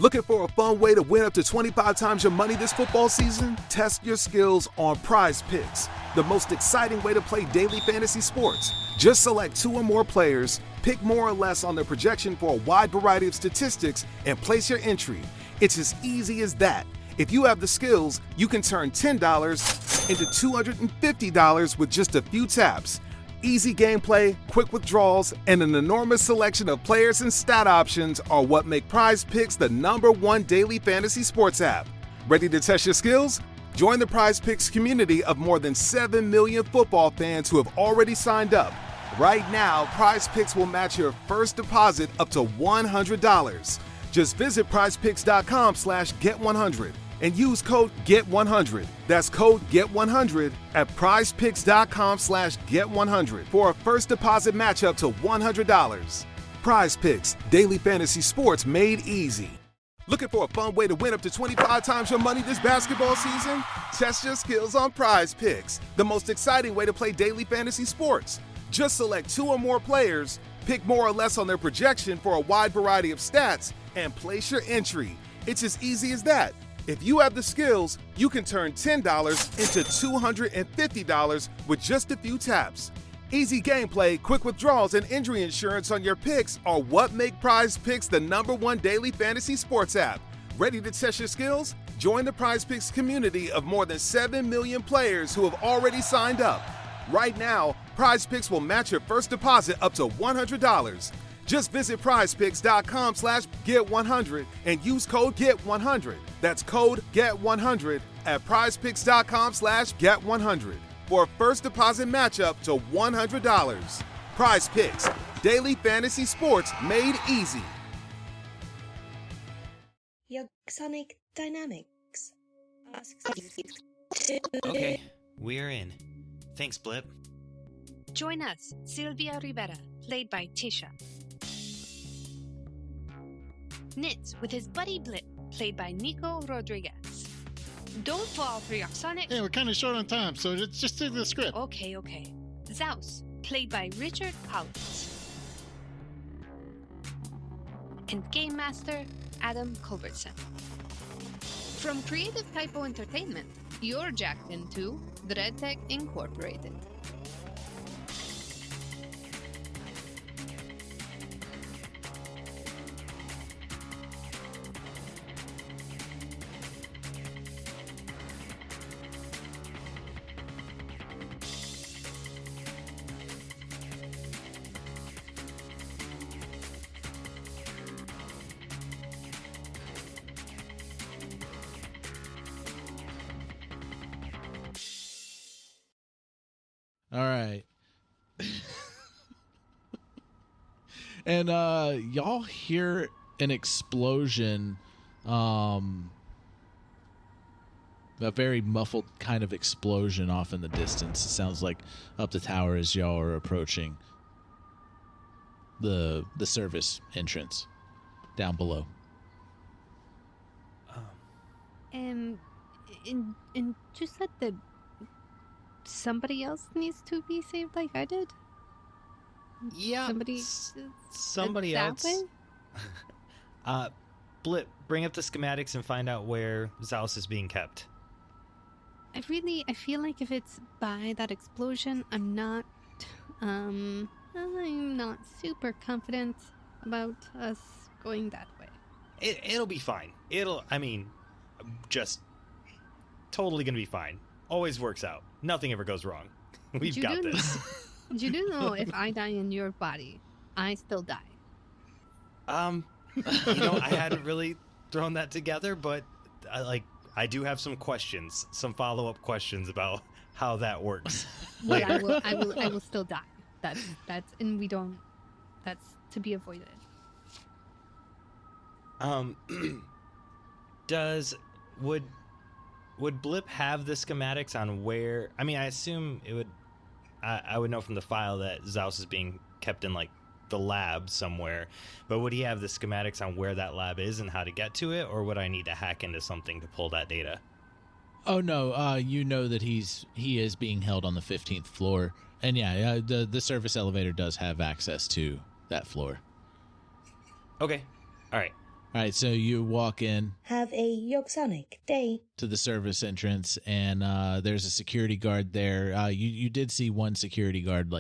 Looking for a fun way to win up to 25 times your money this football season? Test your skills on Prize Picks, the most exciting way to play daily fantasy sports. Just select 2 or more players, pick more or less on their projection for a wide variety of statistics, and place your entry. It's as easy as that. If you have the skills, you can turn $10 into $250 with just a few taps. Easy gameplay, quick withdrawals, and an enormous selection of players and stat options are what make Prize Picks the #1 daily fantasy sports app. Ready to test your skills? Join the Prize Picks community of more than 7 million football fans who have already signed up. Right now, Prize Picks will match your first deposit up to $100. Just visit prizepicks.com/get100 and use code GET100. That's code GET100 at prizepicks.com/get100 for a first deposit match up to $100. Prize Picks, daily fantasy sports made easy. Looking for a fun way to win up to 25 times your money this basketball season? Test your skills on Prize Picks, the most exciting way to play daily fantasy sports. Just select 2 or more players, pick more or less on their projection for a wide variety of stats, and place your entry. It's as easy as that. If you have the skills, you can turn $10 into $250 with just a few taps. Easy gameplay, quick withdrawals, and injury insurance on your picks are what make Prize Picks the #1 daily fantasy sports app. Ready to test your skills? Join the Prize Picks community of more than 7 million players who have already signed up. Right now, Prize Picks will match your first deposit up to $100. Just visit prizepicks.com/get100 and use code GET100. That's code GET100 at prizepicks.com/get100 for a first deposit match up to $100. Prize Picks, daily fantasy sports made easy. Yogsonik Dynamics. Okay, we're in. Thanks, Blip. Join us, Sylvia Rivera, played by Tisha. Nitz with his buddy Blip, played by Nico Rodriguez. Don't fall for Yogsonik. Hey, we're kind of short on time, so just do the script. Okay. Z.OUS, played by Richard Collins. And Game Master, Adam Culbertson. From Creative Typo Entertainment, you're jacked into Dreadtech Incorporated. All right. And y'all hear an explosion, a very muffled kind of explosion off in the distance. It sounds like up the tower as y'all are approaching the service entrance down below. And just that somebody else needs to be saved like I did? Yeah, somebody that else. way? Blip, bring up the schematics and find out where Z.OUS is being kept. I feel like if it's by that explosion, I'm not super confident about us going that way. It'll be fine. Just totally gonna be fine. Always works out. Nothing ever goes wrong. We've got this. You do know if I die in your body, I still die. I hadn't really thrown that together, but I do have some questions, some follow-up questions about how that works. But I will still die. That's to be avoided. Would Blip have the schematics on where? I assume it would. I would know from the file that Z.OUS is being kept in the lab somewhere, but would he have the schematics on where that lab is and how to get to it, or would I need to hack into something to pull that data? Oh no, you know that he is being held on the 15th floor, and the service elevator does have access to that floor. Okay, all right. All right, so you walk in Have a Yogsonik day. to the service entrance, and there's a security guard there. You did see one security guard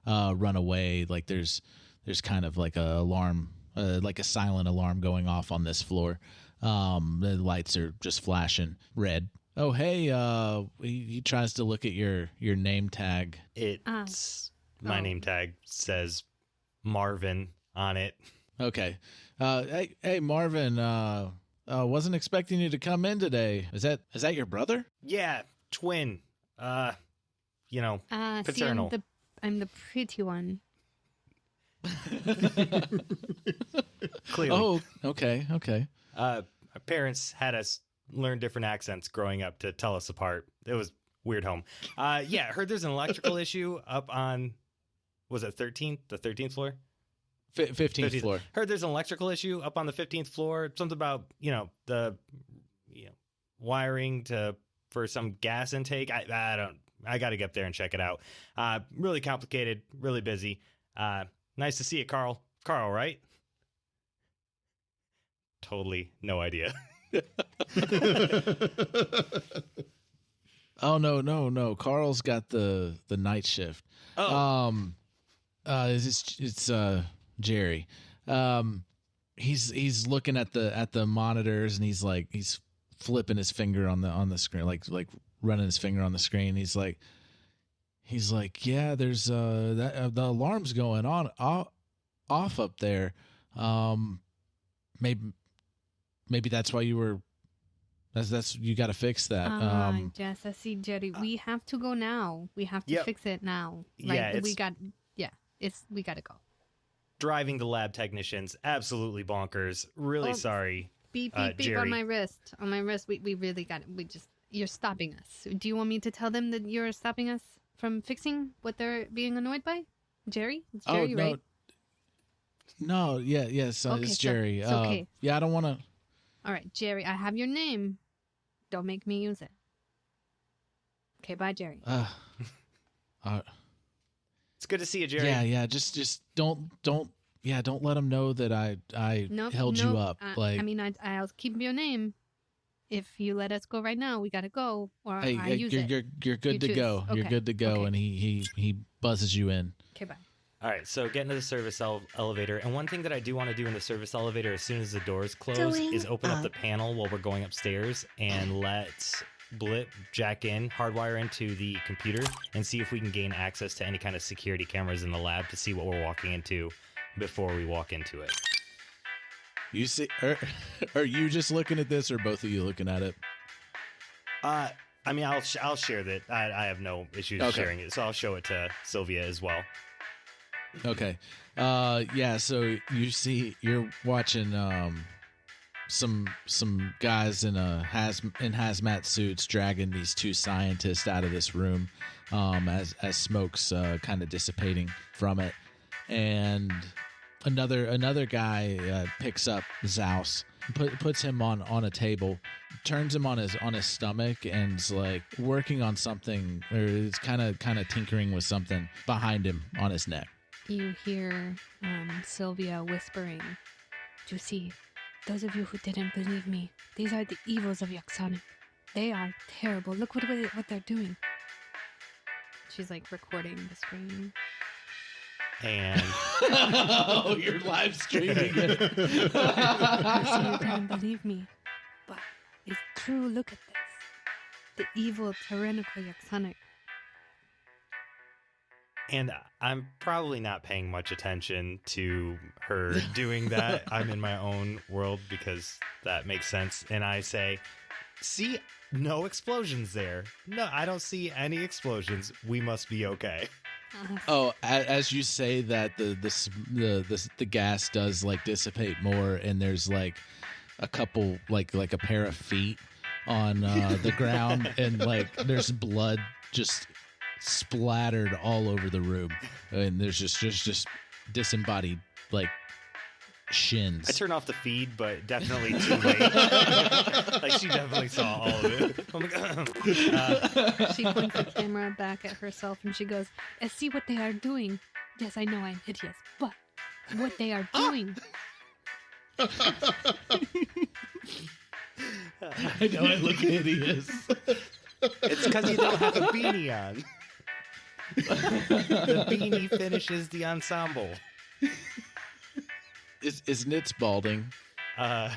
run away. Like there's kind of like a alarm, like a silent alarm going off on this floor. The lights are just flashing red. Oh hey, he tries to look at your name tag. My name tag says Marvin on it. Okay. Hey, Marvin. Wasn't expecting you to come in today. Is that your brother? Yeah, twin. Paternal. See, I'm the pretty one. Clearly. Oh, okay. Our parents had us learn different accents growing up to tell us apart. It was weird home. Heard there's an electrical issue up on, was it 13th? The 13th floor? 15th floor. Heard there's an electrical issue up on the 15th floor. Something about, the wiring for some gas intake. I got to get up there and check it out. Really complicated, really busy. Nice to see you, Karl. Karl, right? Totally no idea. Oh, no. Karl's got the night shift. Oh. It's Jerry. He's looking at the monitors, and he's flipping his finger on the screen, like running his finger on the screen. He's like, yeah, there's the alarm's going on off up there. Maybe that's why you were. That's you got to fix that. Yes, I see, Jeudy. We have to go now. We have to fix it now. Yeah, we got to go. Driving the lab technicians, absolutely bonkers. Really sorry. Beep Jerry. on my wrist. On my wrist, we really got it. You're stopping us. Do you want me to tell them that you're stopping us from fixing what they're being annoyed by? Jerry? It's Jerry, no. right? No, yes, Okay, it's Jerry. so okay. Yeah, I don't want to. All right, Jerry, I have your name. Don't make me use it. Okay, bye, Jerry. It's good to see you, Jerry. Yeah. Just don't let them know that I held you up. I'll keep your name. If you let us go right now, we gotta go. Or hey, I use it. You're good to go. Okay. You're good to go. Okay. And he buzzes you in. Okay, bye. All right, so get into the service elevator. And one thing that I do want to do in the service elevator as soon as the doors close is open up the panel while we're going upstairs and let Blip jack in, hardwire into the computer, and see if we can gain access to any kind of security cameras in the lab to see what we're walking into before we walk into it. You see, are you just looking at this, or both of you looking at it? I'll share that. I have no issues sharing it, so I'll show it to Sylvia as well. Okay. So you're watching some guys in hazmat suits dragging these two scientists out of this room as smoke's kind of dissipating from it, and another guy picks up Z.OUS, puts him on a table, turns him on his stomach, and is like working on something, or is kind of tinkering with something behind him on his neck. You hear Sylvia whispering, "Do you see? Those of you who didn't believe me, these are the evils of Yogsonik. They are terrible. Look what they're doing." She's like recording the screen. And you're live streaming it. You see, you didn't believe me, but it's true. Look at this. The evil, tyrannical Yogsonik. And I'm probably not paying much attention to her doing that. I'm in my own world because that makes sense. And I say, see, no explosions there. No, I don't see any explosions. We must be okay. Oh, as you say that, the gas does like dissipate more, and there's like a couple like a pair of feet on the ground, and like there's blood just splattered all over the room, and there's just disembodied like shins. I turn off the feed, but definitely too late. Like she definitely saw all of it. Oh my God. She points the camera back at herself and she goes, "I see what they are doing. Yes, I know I'm hideous, but what they are doing." I know I look hideous. It's because you don't have a beanie on. The beanie finishes the ensemble. Is Nitz balding? No,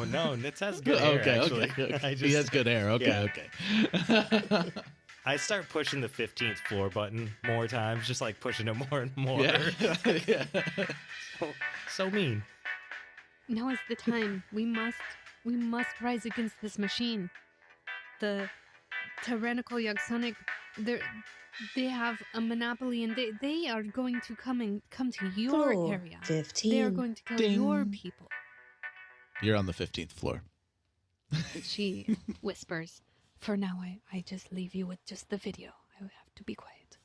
Nitz has good hair, actually. Okay. He has good hair. Okay. I start pushing the 15th floor button more times, just like pushing it more and more. Yeah. So mean. Now is the time. We must rise against this machine. The tyrannical Yogsonik, they have a monopoly, and they are going to come to your Floor area. 15. They are going to kill your people. You're on the 15th floor. She whispers, "For now, I just leave you with just the video. I have to be quiet."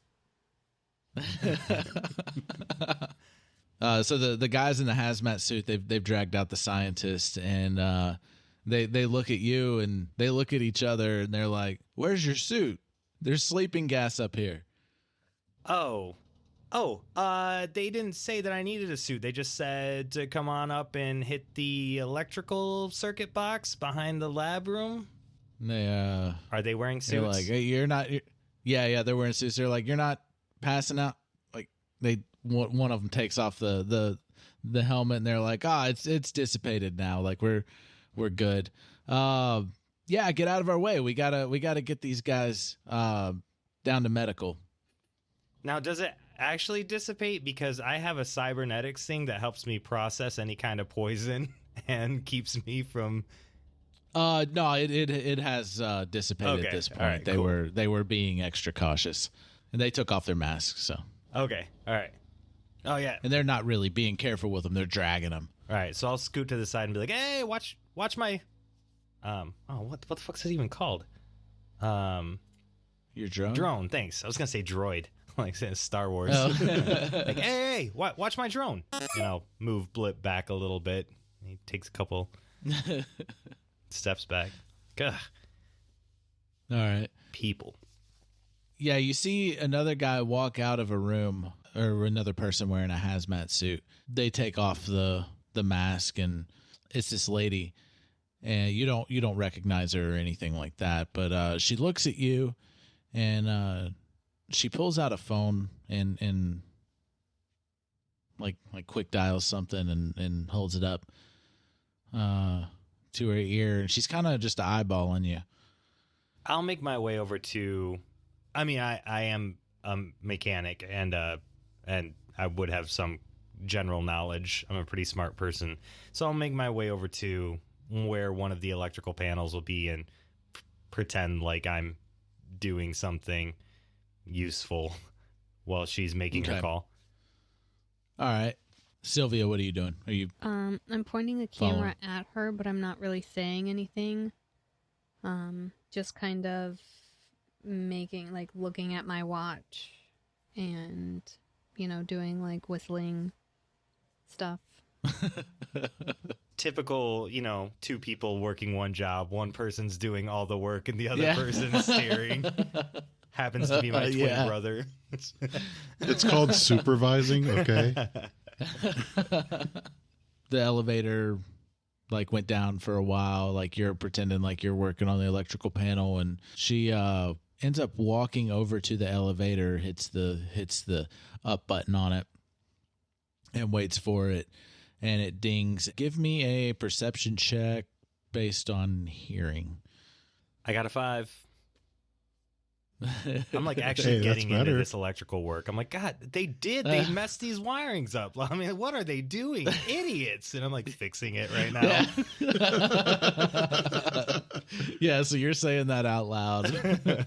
So the guys in the hazmat suit, they've dragged out the scientist, and they look at you and they look at each other and they're like, "Where's your suit? There's sleeping gas up here." They didn't say that I needed a suit. They just said to come on up and hit the electrical circuit box behind the lab room. They Are they wearing suits? they're like, "Hey, you're not." Yeah, they're wearing suits. They're like, "You're not passing out." Like one of them takes off the helmet and they're like, it's dissipated now. Like we're good. Yeah, get out of our way. We gotta get these guys down to medical. Now, does it actually dissipate? Because I have a cybernetics thing that helps me process any kind of poison and keeps me from... No, it has dissipated at this point. All right, They were being extra cautious, and they took off their masks. So okay, all right. Oh yeah, and they're not really being careful with them. They're dragging them. all right. So I'll scoot to the side and be like, "Hey, watch my what the fuck's it even called? Your drone. Drone. Thanks. I was gonna say droid, like saying Star Wars. Oh. Like, hey, watch my drone. And I'll move Blip back a little bit. He takes a couple steps back. Ugh. All right. People. Yeah, you see another guy walk out of a room, or another person wearing a hazmat suit. They take off the mask, and it's this lady, and you don't recognize her or anything like that. But she looks at you, and she pulls out a phone and like quick dials something and holds it up to her ear, and she's kind of just eyeballing you. I'll make my way over to... I mean, I am a mechanic, and I would have some general knowledge. I'm a pretty smart person. So I'll make my way over to where one of the electrical panels will be and pretend like I'm doing something useful while she's making her call. All right. Sylvia, what are you doing? Are you... I'm pointing the camera at her, but I'm not really saying anything. Just kind of making, like, looking at my watch and, doing, like, whistling stuff. Typical, two people working one job. One person's doing all the work and the other person's staring. Happens to be my twin brother. It's called supervising, okay? The elevator went down for a while, like you're pretending like you're working on the electrical panel, and she ends up walking over to the elevator, hits the up button on it and waits for it, and it dings. Give me a perception check based on hearing. I got a 5. I'm like actually getting into this electrical work. I'm like, God, they messed these wirings up. I mean, what are they doing? Idiots. And I'm like fixing it right now. Yeah, so you're saying that out loud.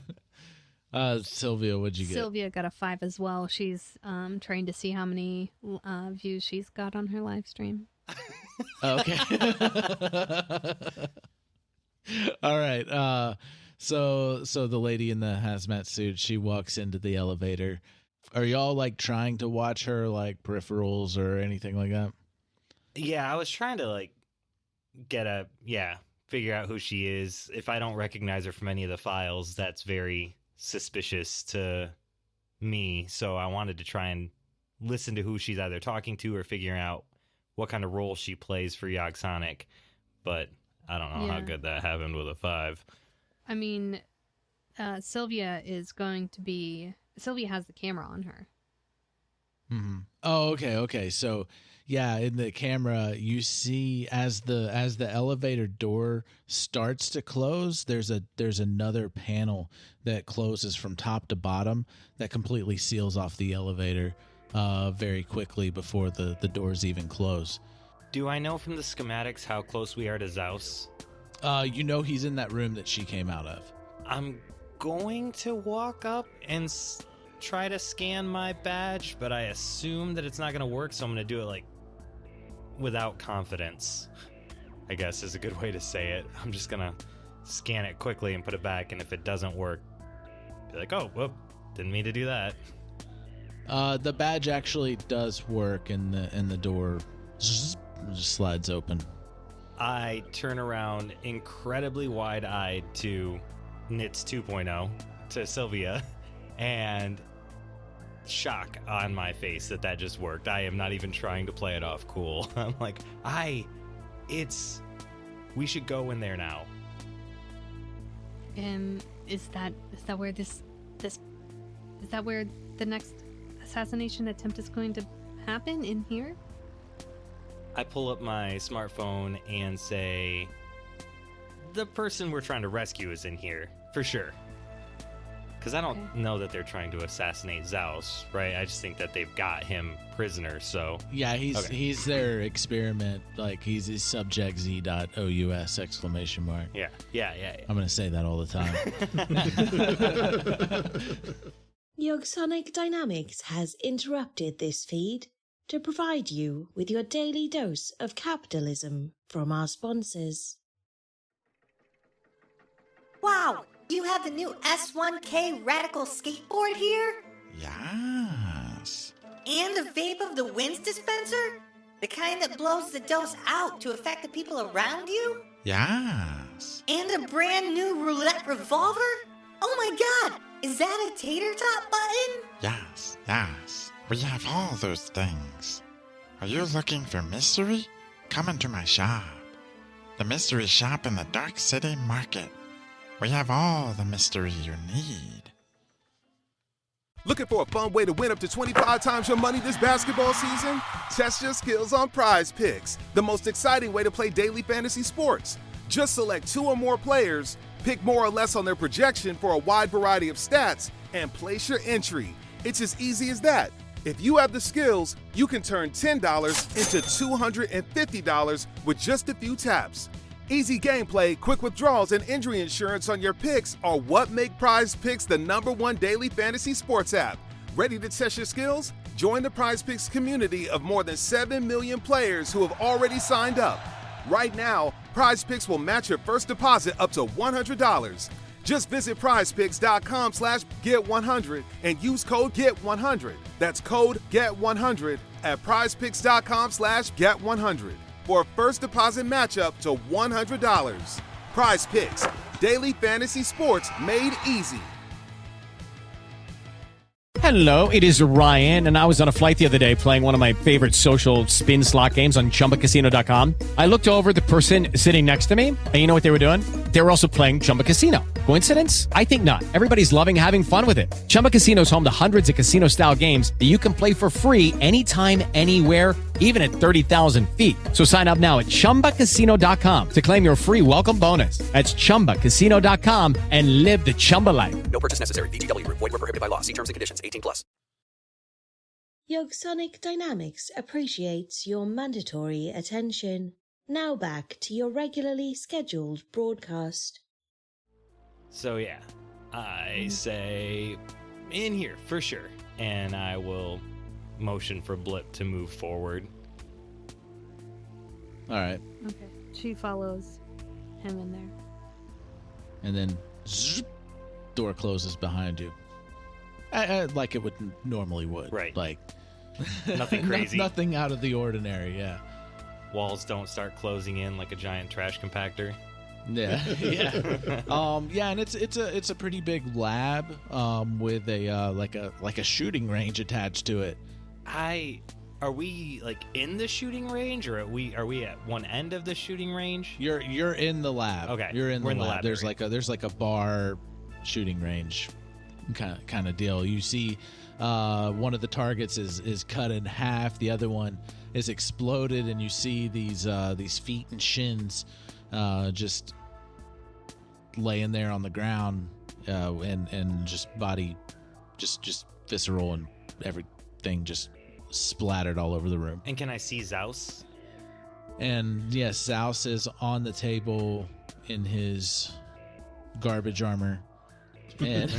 Sylvia, what'd you get? Sylvia got a 5 as well. She's trying to see how many views she's got on her live stream. Okay. All right. So the lady in the hazmat suit, she walks into the elevator. Are y'all trying to watch her peripherals or anything like that? Yeah, I was trying to figure out who she is. If I don't recognize her from any of the files, that's very suspicious to me. So I wanted to try and listen to who she's either talking to or figuring out what kind of role she plays for Yogsonik, but I don't know how good that happened with a 5. I mean, Sylvia has the camera on her. Mm-hmm. Oh, okay. So, yeah, in the camera, you see as the elevator door starts to close, there's another panel that closes from top to bottom that completely seals off the elevator very quickly before the doors even close. Do I know from the schematics how close we are to Z.OUS? You know he's in that room that she came out of. I'm going to walk up and try to scan my badge, but I assume that it's not going to work, so I'm going to do it like without confidence, I guess is a good way to say it. I'm just going to scan it quickly and put it back, and if it doesn't work, be like, oh, whoop, didn't mean to do that. The badge actually does work, and the door just slides open. I turn around incredibly wide-eyed to Nits 2.0, to Sylvia, and shock on my face that just worked. I am not even trying to play it off cool. I'm like, we should go in there now. Is that where is that where the next assassination attempt is going to happen, in here? I pull up my smartphone and say, the person we're trying to rescue is in here, for sure. Because I don't know that they're trying to assassinate Z.OUS, right? I just think that they've got him prisoner, so... Yeah, he's their experiment. Like, he's his subject Z.OUS exclamation mark. Yeah. I'm going to say that all the time. Yogsonik Dynamics has interrupted this feed to provide you with your daily dose of capitalism from our sponsors. Wow, you have the new S1K Radical skateboard here? Yes. And the vape of the winds dispenser? The kind that blows the dose out to affect the people around you? Yes. And a brand new roulette revolver? Oh my god, is that a tater tot button? Yes. We have all those things. Are you looking for mystery? Come into my shop. The mystery shop in the Dark City Market. We have all the mystery you need. Looking for a fun way to win up to 25 times your money this basketball season? Test your skills on Prize Picks, the most exciting way to play daily fantasy sports. Just select 2 or more players, pick more or less on their projection for a wide variety of stats, and place your entry. It's as easy as that. If you have the skills, you can turn $10 into $250 with just a few taps. Easy gameplay, quick withdrawals, and injury insurance on your picks are what make Prize Picks the #1 daily fantasy sports app. Ready to test your skills? Join the Prize Picks community of more than 7 million players who have already signed up. Right now, Prize Picks will match your first deposit up to $100. Just visit prizepicks.com/get100 and use code GET100. That's code GET100 at prizepicks.com/get100 for a first deposit matchup to $100. Prize Picks, daily fantasy sports made easy. Hello, it is Ryan, and I was on a flight the other day playing one of my favorite social spin slot games on ChumbaCasino.com. I looked over at the person sitting next to me, and you know what they were doing? They were also playing Chumba Casino. Coincidence? I think not. Everybody's loving having fun with it. Chumba Casino is home to hundreds of casino-style games that you can play for free anytime, anywhere, even at 30,000 feet. So sign up now at ChumbaCasino.com to claim your free welcome bonus. That's ChumbaCasino.com and live the Chumba life. No purchase necessary. VGW. Void where prohibited by law. See terms and conditions. 18+. Yogsonik Dynamics appreciates your mandatory attention. Now back to your regularly scheduled broadcast. So yeah, I say in here for sure, and I will motion for Blip to move forward. All right. Okay. She follows him in there. And then zip, door closes behind you. Like it would normally would. Right. Like Nothing crazy. Nothing out of the ordinary, yeah. Walls don't start closing in like a giant trash compactor. Yeah. Yeah, and it's a pretty big lab with a like a shooting range attached to it. Are we like in the shooting range, or are we at one end of the shooting range? You're in the lab. Okay, you're in the lab. There's area. like a bar shooting range kind of deal. You see one of the targets is cut in half, the other one is exploded, and you see these feet and shins just laying there on the ground, and just body just visceral and everything just splattered all over the room. And can I see Z.OUS? And yes, Z.OUS is on the table in his garbage armor, and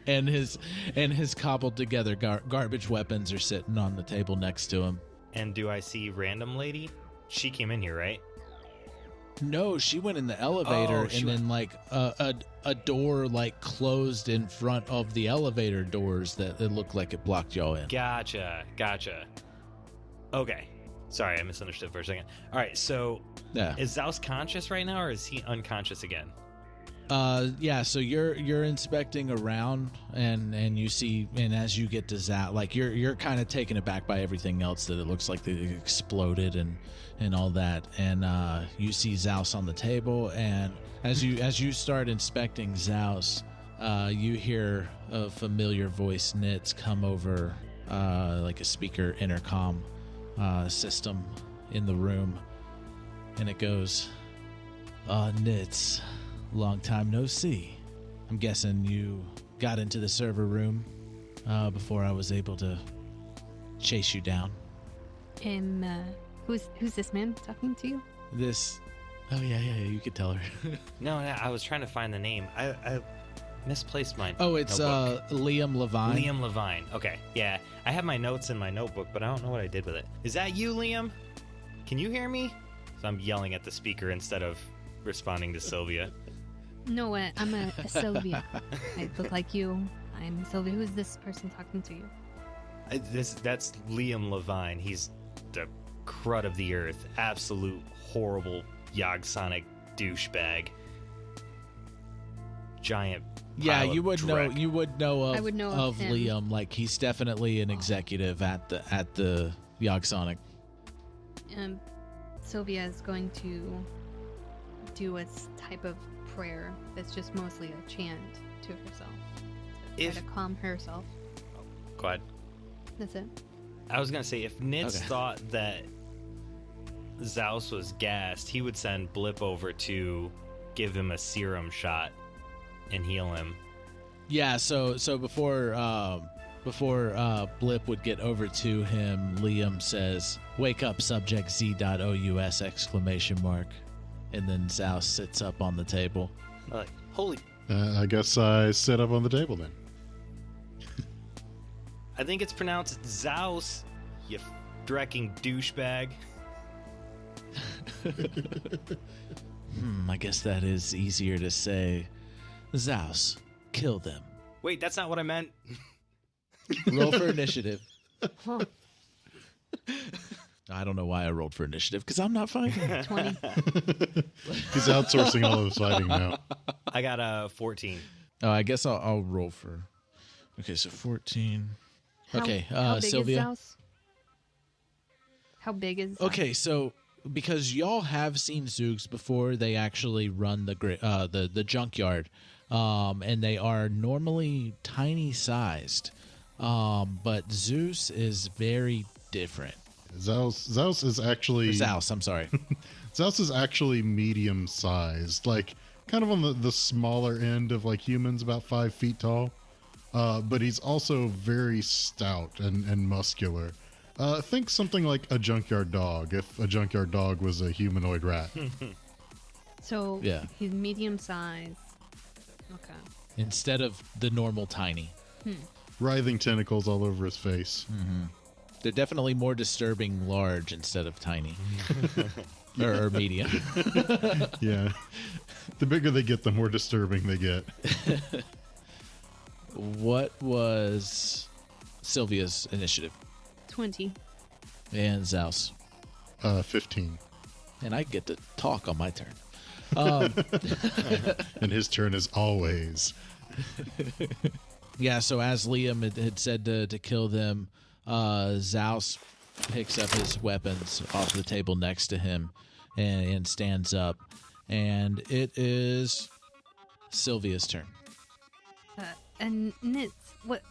and his cobbled together garbage weapons are sitting on the table next to him. And do I see Random Lady? She came in here, right? No, she went in the elevator, and then like a door like closed in front of the elevator doors that it looked like it blocked y'all in. Gotcha. Okay. Sorry, I misunderstood for a second. All right, so is Z.OUS conscious right now, or is he unconscious again? Yeah, so you're inspecting around, and you see, and as you get to Z.OUS, like you're kind of taken aback by everything else, that it looks like they exploded and all that, and you see Z.OUS on the table, and as you start inspecting Z.OUS, you hear a familiar voice, Nitz, come over like a speaker intercom system in the room, and it goes, Nitz, long time no see. I'm guessing you got into the server room before I was able to chase you down. Who's this man talking to you? Oh yeah, you could tell her. No, I was trying to find the name. I misplaced mine. Oh, it's Liam Levine. Liam Levine. Okay, yeah. I have my notes in my notebook, but I don't know what I did with it. Is that you, Liam? Can you hear me? So I'm yelling at the speaker instead of responding to Sylvia. No, I'm a Sylvia. I look like you. I'm Sylvia. Who's this person talking to you? That's Liam Levine. He's the crud of the earth. Absolute horrible Yogsonik douchebag. Giant. Yeah, you would know. dreck. You would know of, I would know of him. Liam. Like, he's definitely an executive at the Yogsonik. Sylvia is going to do a type of prayer that's just mostly a chant to herself. To try to calm herself. Go ahead. That's it. I was gonna say, if Nitz Okay. thought that Z.OUS was gassed, he would send Blip over to give him a serum shot and heal him. Yeah. So before Blip would get over to him, Liam says, "Wake up, subject Z.OUS!" And then Z.OUS sits up on the table. I'm like, holy! I guess I sit up on the table then. I think it's pronounced Z.OUS, you drecking douchebag. I guess that is easier to say. Z.OUS, kill them. Wait, that's not what I meant. Roll for initiative. Huh. I don't know why I rolled for initiative, because I'm not fighting. 20. He's outsourcing all of his fighting now. I got a 14. Oh, I guess I'll roll for. Okay, so 14. Okay, how big Sylvia. Is Z.OUS? How big is Z.OUS? Okay, so because y'all have seen Zoogs before, they actually run the junkyard, and they are normally tiny sized, but Z.OUS is very different. Z.OUS is actually Z.OUS, I'm sorry. Z.OUS is actually medium sized, like kind of on the smaller end of like humans, about 5 feet tall. But he's also very stout and muscular. Think something like a junkyard dog, if a junkyard dog was a humanoid rat. So Yeah. he's medium size. Okay. Instead of the normal tiny. Writhing tentacles all over his face. They're definitely more disturbing large instead of tiny. or medium. Yeah. The bigger they get, the more disturbing they get. What was Sylvia's initiative? 20. And Z.OUS. 15. And I get to talk on my turn. And his turn is always. Yeah, so as Liam had said to kill them, Z.OUS picks up his weapons off the table next to him and stands up. And it is Sylvia's turn. And Nitz, what?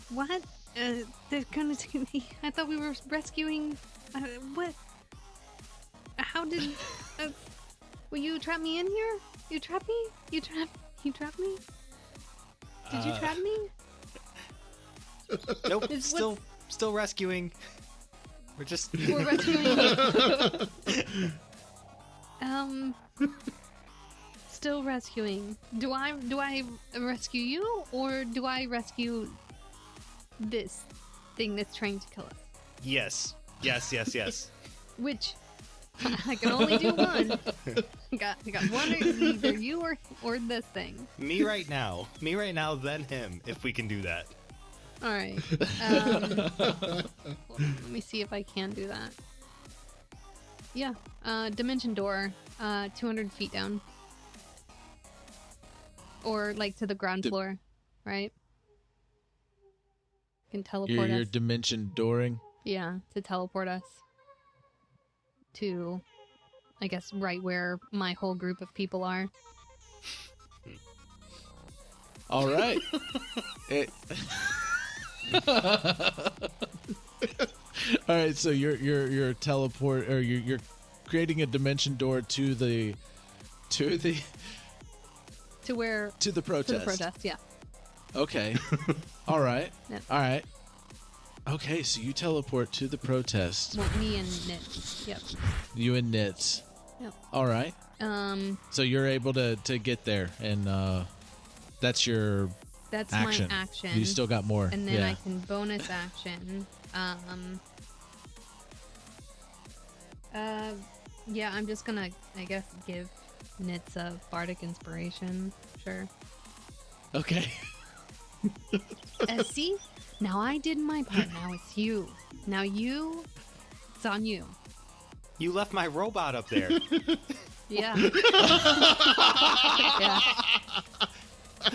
What? They're gonna take me. I thought we were rescuing. What? How did? Will you trap me in here? You trap me? You trap me? Did you trap me? Nope. Still rescuing. We're rescuing. Still rescuing. Do I rescue you, or do I rescue this thing that's trying to kill us? Yes. Which I can only do one. I got one, either you or this thing. Me right now, then him, if we can do that. All right. Let me see if I can do that. Yeah. Dimension door, 200 feet down. Or like to the ground floor, right? Can teleport Your us. dimension dooring? Yeah, to teleport us to, I guess, right where my whole group of people are. All right. All right, so you're teleport, or you're creating a dimension door to the protest. To the protest, yeah. Okay. All right. Yep. All right. Okay, so you teleport to the protest. Well, me and Nitz. Yep. You and Nitz. Yep. All right. So you're able to get there, and that's your action. My action. You still got more. And then I can bonus action. Yeah, I'm just gonna, I guess, give Nitz a bardic inspiration. Sure. Okay. See? Now I did my part. Now it's you. Now it's on you. You left my robot up there. Yeah. Yeah.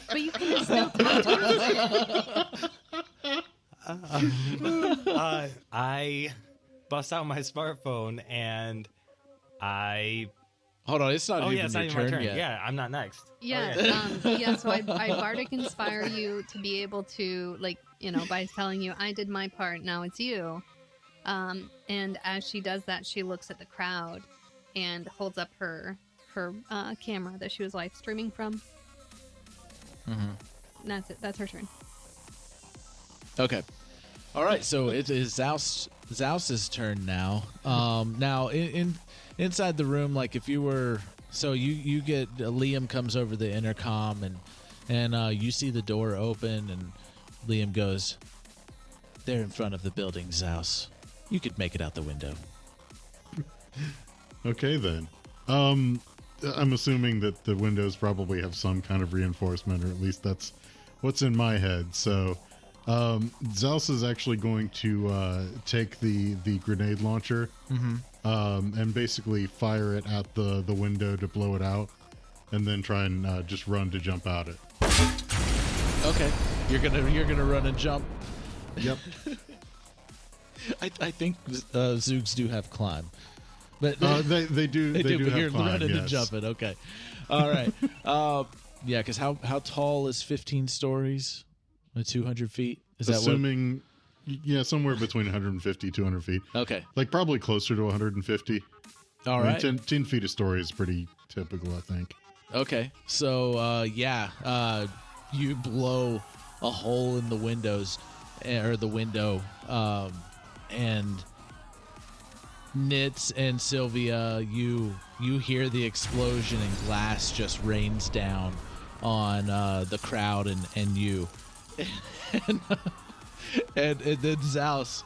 But you can still talk to us. I bust out my smartphone and I... Hold on, it's not even it's your not even my turn yet. Yeah, I'm not next. Yeah, yeah. So I bardic inspire you to be able to, like, by telling you I did my part. Now it's you. And as she does that, she looks at the crowd and holds up her camera that she was live streaming from. Mm-hmm. And that's it. That's her turn. Okay. All right. So it is Z.OUS's turn now. Now inside the room, like if you were, so you get Liam comes over the intercom and you see the door open and Liam goes, "They're in front of the building, Z.OUS. You could make it out the window." Okay then. I'm assuming that the windows probably have some kind of reinforcement, or at least that's what's in my head. So Z.OUS is actually going to take the grenade launcher and basically fire it at the window to blow it out, and then try and just run to jump out it. Okay, you're gonna run and jump. Yep. I think Zoogs do have climb, but they do but have you're climb, running and yes. jumping. Okay, all right. Yeah, because how tall is 15 stories? 200 feet? Is that assuming? Yeah, somewhere between 150 200 feet. Okay, like probably closer to 150. All right. 10 feet a story is pretty typical, I think. Okay, so you blow a hole in the windows, or the window, and Nitz and Sylvia, you hear the explosion and glass just rains down on the crowd and you, and then Z.OUS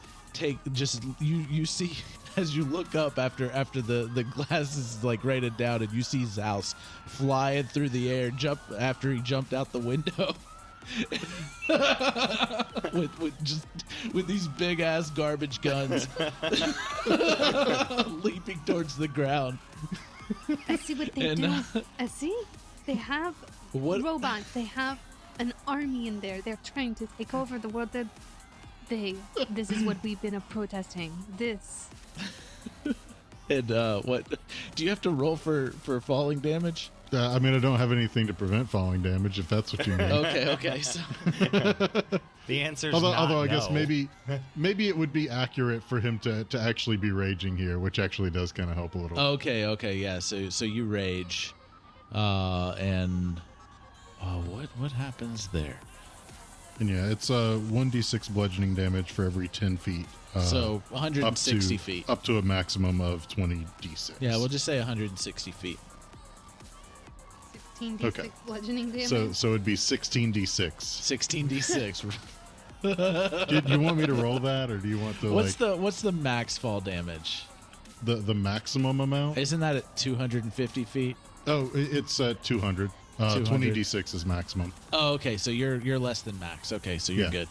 you see. As you look up after the glass is like rained down, and you see Z.OUS flying through the air, after he jumped out the window, with these big ass garbage guns, leaping towards the ground. I see what they do. I see. They have What? robots. They have an army in there. They're trying to take over the world. This is what we've been protesting. This. And what? Do you have to roll for falling damage? I mean, I don't have anything to prevent falling damage, if that's what you mean. Okay. So The answer's although I no. guess maybe it would be accurate for him to actually be raging here, which actually does kind of help a little. okay, yeah. So you rage, and what happens there? And yeah, it's 1d6 bludgeoning damage for every 10 feet. So 160 feet. Up to a maximum of 20d6. Yeah, we'll just say 160 feet. 16d6 Okay. bludgeoning damage. So it'd be 16d6. 16d6. Do you want me to roll that, or do you want to What's the max fall damage? the maximum amount? Isn't that at 250 feet? Oh, it's 200. 200. 20d6 is maximum. Oh, okay. So you're less than max. Okay, so you're Yeah. good.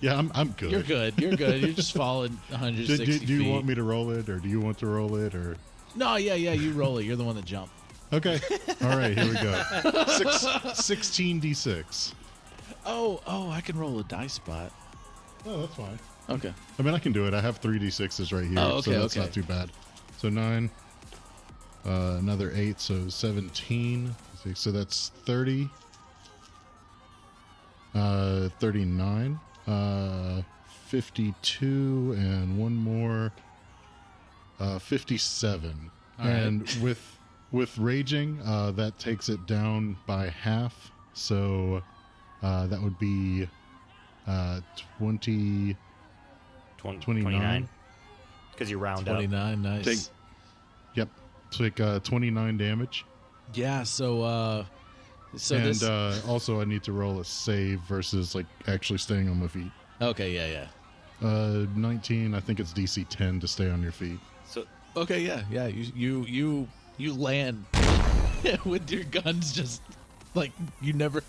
Yeah, I'm good. You're good. You're just falling 160 feet. Do you want me to roll it, or do you want to roll it, or? No, yeah. You roll it. You're the one that jumped. Okay. All right, here we go. 16d6. Oh, I can roll a dice spot. Oh, that's fine. Okay. I mean, I can do it. I have 3d6s right here, Oh, okay, so that's okay. not too bad. So 9, another 8, so 17. So that's 30, 39, 52, and one more, 57. All right. And with raging, that takes it down by half. So that would be 29. Because you round 29. up. Nice. Take 29 damage. Yeah. So And this. also, I need to roll a save versus like actually staying on my feet. Okay. Yeah. 19. I think it's DC 10 to stay on your feet. So Okay. Yeah. You land with your guns just like you never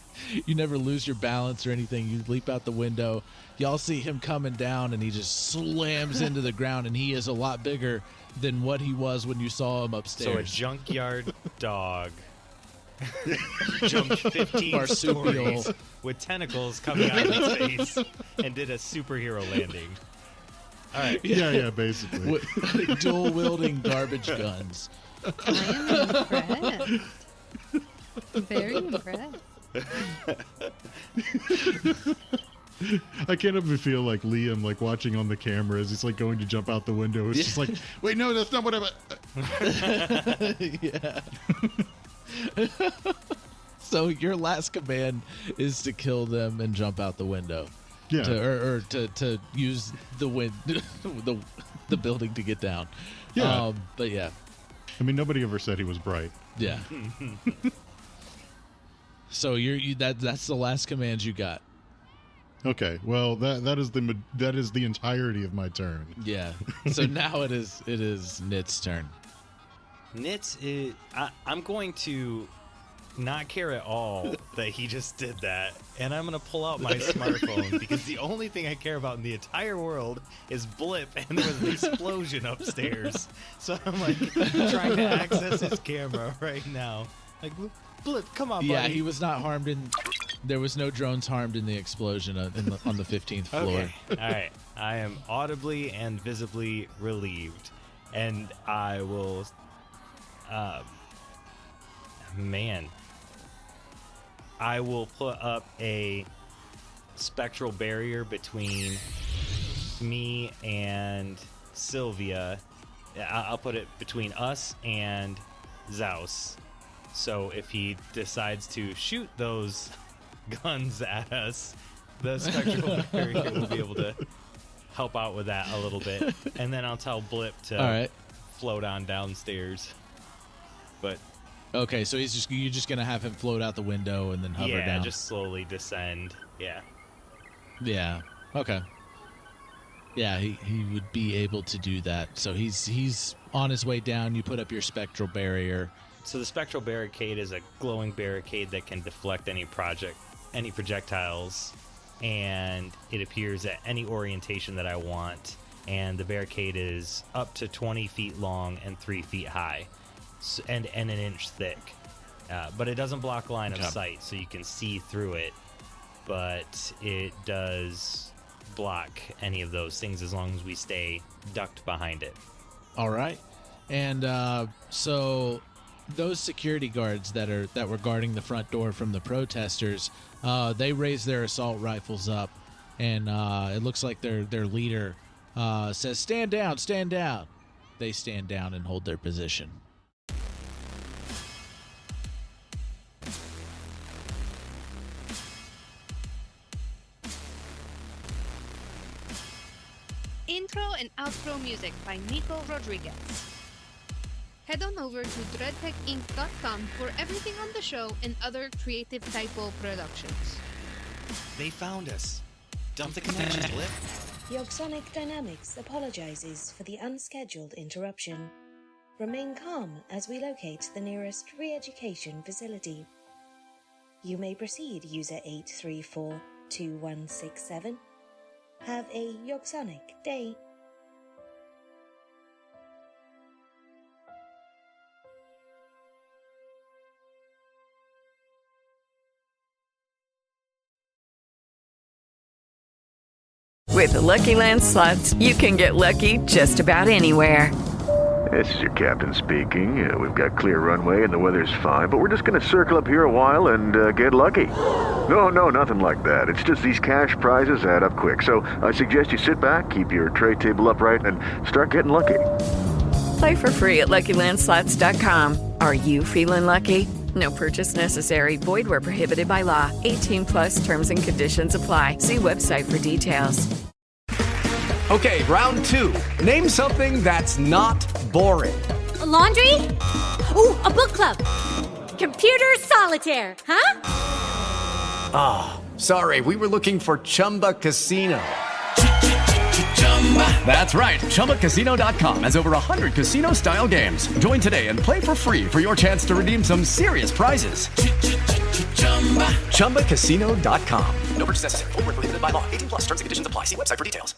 lose your balance or anything. You leap out the window. Y'all see him coming down, and he just slams into the ground. And he is a lot bigger than what he was when you saw him upstairs. So a junkyard dog jumped 15 Marsupial. stories with tentacles coming out of its face and did a superhero landing. All right. Yeah, basically. With dual wielding garbage guns. I am impressed. Very impressed. I can't even feel like Liam, like watching on the camera as he's like going to jump out the window. It's just like, wait, no, that's not what I meant. Yeah. So your last command is to kill them and jump out the window. Yeah. To use the wind, the building to get down. Yeah. But yeah. I mean, nobody ever said he was bright. Yeah. So that's the last command you got. Okay, well that is the entirety of my turn. Yeah. So now it is Nit's turn. Nitz is. I'm going to not care at all that he just did that, and I'm going to pull out my smartphone because the only thing I care about in the entire world is Blip, and there was an explosion upstairs. So I'm like trying to access his camera right now. Like, Blip, come on, buddy. Yeah, he was not harmed there was no drones harmed in the explosion on the 15th floor. Okay. All right. I am audibly and visibly relieved, and I will. I will put up a spectral barrier between me and Sylvia. I'll put it between us and Z.OUS. So if he decides to shoot those guns at us, the spectral barrier will be able to help out with that a little bit. And then I'll tell Blip to float on downstairs. But okay, so you're just gonna have him float out the window and then hover down. Yeah, just slowly descend. Yeah. Yeah. Okay. Yeah, he would be able to do that. So he's on his way down. You put up your spectral barrier. So the spectral barricade is a glowing barricade that can deflect any projectiles, and it appears at any orientation that I want. And the barricade is up to 20 feet long and 3 feet high, and an inch thick. But it doesn't block line of sight, so you can see through it. But it does block any of those things as long as we stay ducked behind it. All right. And so those security guards that were guarding the front door from the protesters, they raise their assault rifles up, and it looks like their leader says, "Stand down, stand down." They stand down and hold their position. Intro and outro music by Nico Rodriguez. Head on over to dreadtechinc.com for everything on the show and other Creative Typo productions. They found us. Dump the connection clip. Yogsonik Dynamics apologizes for the unscheduled interruption. Remain calm as we locate the nearest re-education facility. You may proceed, user 8342167. Have a Yogsonik day. With the Lucky Land Slots, you can get lucky just about anywhere. This is your captain speaking. We've got clear runway and the weather's fine, but we're just going to circle up here a while and get lucky. No, nothing like that. It's just these cash prizes add up quick. So I suggest you sit back, keep your tray table upright, and start getting lucky. Play for free at LuckyLandSlots.com. Are you feeling lucky? No purchase necessary. Void where prohibited by law. 18+ terms and conditions apply. See website for details. Okay, round two. Name something that's not boring. A laundry? Ooh, a book club. Computer solitaire, huh? Ah, sorry, we were looking for Chumba Casino. That's right, ChumbaCasino.com has over 100 casino-style games. Join today and play for free for your chance to redeem some serious prizes. ChumbaCasino.com. No purchase necessary. Void where prohibited by law. 18+ terms and conditions apply. See website for details.